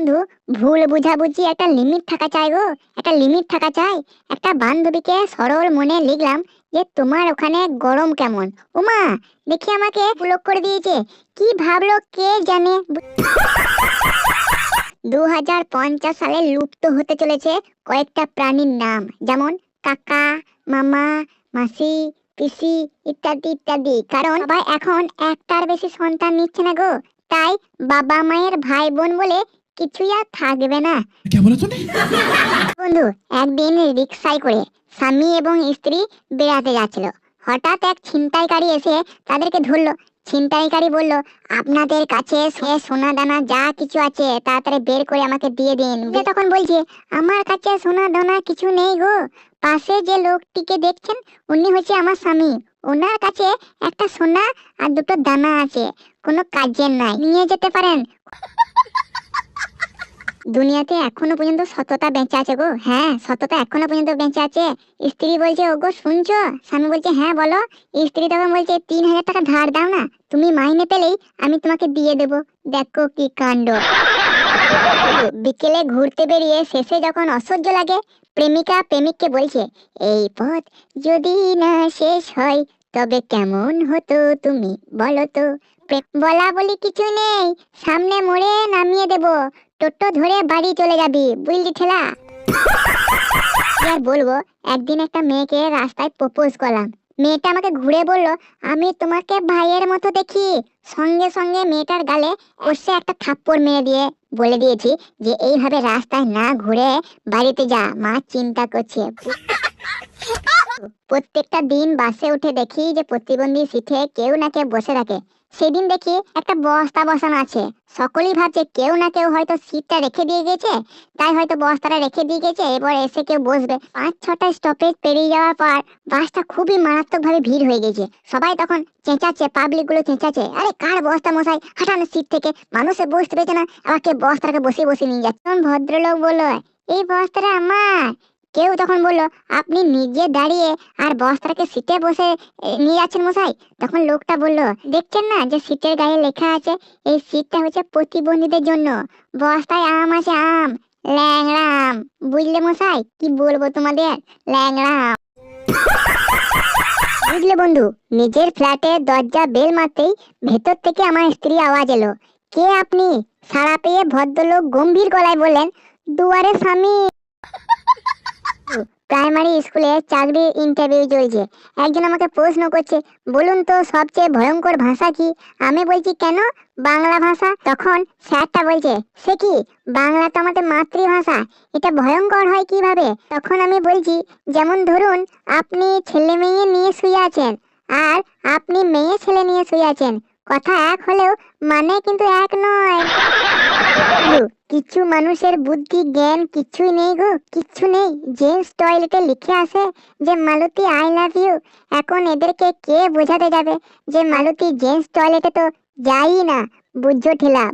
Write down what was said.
বন্ধু, ভুল বুঝাবুঝি একটা লিমিট থাকা চাই গো, একটা লিমিট থাকা চাই। একটা বান্ধবীকে সরল মনে লিখলাম যে তোমার ওখানে গরম কেমন। ওমা, দেখি আমাকে ব্লক করে দিয়েছে। কি ভাবলো কে জানে। 2050 সালে লুপ্ত হতে চলেছে কয়েকটা প্রাণীর নাম, যেমন কাকা, মামা, মাসি, পিসি ইত্যাদি ইত্যাদি। কারণ সবাই এখন একটার বেশি সন্তান নিচ্ছে না গো, তাই বাবা মায়ের ভাই বোন বলে কিছুই আর থাকবে না। বন্ধু, একদিন রিক্সায় করে স্বামী এবং স্ত্রী বেড়াতে যাচ্ছিল। হঠাৎ এক ছিনতাইকারী এসে তাদেরকে ধরলো। ছিনতাইকারী বলল, আপনাদের কাছে সোনা দানা যা কিছু আছে তাড়াতাড়ি বের করে আমাকে দিয়ে দিন। তখন বলছে, আমার কাছে সোনা দানা কিছু নেই গো, পাশে যে লোকটিকে দেখছেন উনি হচ্ছে আমার স্বামী, ওনার কাছে একটা সোনা আর দুটো দানা আছে, কোনো কাজের নাই, নিয়ে যেতে পারেন। দুনিয়াতে এখনো পর্যন্ত সততা বেঁচে আছে গো, হ্যাঁ সততা এখনো পর্যন্ত বেঁচে আছে। স্ত্রী বলছে, ওগো শুনছো? স্বামী বলছে, হ্যাঁ বলো। স্ত্রী তখন বলছে, 3000 টাকা ধার দাও না, তুমি মাইনে পেলেই আমি তোমাকে দিয়ে দেবো। দেখো কি কাণ্ড। বিকেলে ঘুরতে বেরিয়ে শেষে যখন অসহ্য লাগে, প্রেমিকা প্রেমিককে বলছে, এই পথ যদি না শেষ হয় তবে কেমন হতো তুমি বলো তো। বলা বলি কিছু নেই, সামনে মোড়ে নামিয়ে দেবো, টোটো ধরে বাড়ি চলে যাবি, বুঝলি ঠেলা। আর বলবো, একদিন একটা মেয়েকে রাস্তায় প্রপোজ করলাম। মেয়েটা আমাকে ঘুরে বলল, আমি তোমাকে ভাইয়ের মতো দেখি। সঙ্গে সঙ্গে মেয়েটার গালে কষে একটা থাপ্পড় মেরে দিয়ে বলে দিয়েছি যে এইভাবে রাস্তায় না ঘুরে বাড়িতে যা, মা চিন্তা করছে। প্রত্যেকটা দিন বাসে উঠে দেখি যে প্রতিবন্ধী সিটে কেউ না কেউ বসে থাকে। সেদিন দেখি একটা বস্তা বসানো আছে। সকলেই ভাবছে কেউ না কেউ হয়তো সিটটা রেখে দিয়ে গেছে, তাই হয়তো বস্তাটা রেখে দিয়ে গেছে, এবার এসে কেউ বসবে। 5-6টা স্টপেজ পেরিয়ে যাওয়ার পর বাসটা খুবই মারাত্মক ভাবে ভিড় হয়ে গেছে। সবাই তখন চেঁচাচ্ছে, পাবলিক গুলো চেঁচাচ্ছে, আরে কার বস্তা মশাই, হাঁটানো সিট থেকে, মানুষে বসতে পেরেছে না, আবার কে বস্তাটাকে বসে বসে নিয়ে যাচ্ছে। তখন ভদ্রলোক বললো, এই বস্তাটা আমার। কেউ তখন বললো, আপনি নিজে দাঁড়িয়ে আর বস্তাটাকে সিটে বসে নিয়ে যাচ্ছেন মশাই। তখন লোকটা বললো, দেখছেন না যে সিটের গায়ে লেখা আছে এই সিটটা হচ্ছে প্রতিবন্ধীদের জন্য, বস্তায় আম আছে, আম, ল্যাংড়া আম, বুঝলে মশাই, কি বলবো তোমাদের, ল্যাংড়া আম। বুঝলে বন্ধু, নিজের ফ্ল্যাটে দরজা বেল মারতেই ভেতর থেকে আমার স্ত্রী আওয়াজ এলো, কে আপনি? সাড়া পেয়ে ভদ্রলোক গম্ভীর গলায় বললেন, দুয়ারে স্বামী। প্রাইমারি স্কুলে চাকরির ইন্টারভিউ চলছে। একজন আমাকে প্রশ্ন করছে, বলুন তো সবচেয়ে ভয়ঙ্কর ভাষা কি? আমি বলছি, কেন? বাংলা ভাষা। তখন স্যারটা বলছে, সে কি, বাংলা তো আমাদের মাতৃভাষা, এটা ভয়ঙ্কর হয় কিভাবে? তখন আমি বলছি, যেমন ধরুন আপনি ছেলে মেয়ে নিয়ে শুয়ে আছেন আর আপনি মেয়ে ছেলে নিয়ে শুয়ে আছেন, কথা এক হলেও মানে কিন্তু এক নয়। কিছু মানুষের বুদ্ধি জ্ঞান কিছুই নেই গো, কিচ্ছু নেই। জেন্টস টয়লেটে লিখে আসে যে মালতী আই লাভ ইউ, এখন এদেরকে কে বোঝাতে যাবে যে মালতী জেন্টস টয়লেটে তো যাই না, বুঝছো ঠেলা।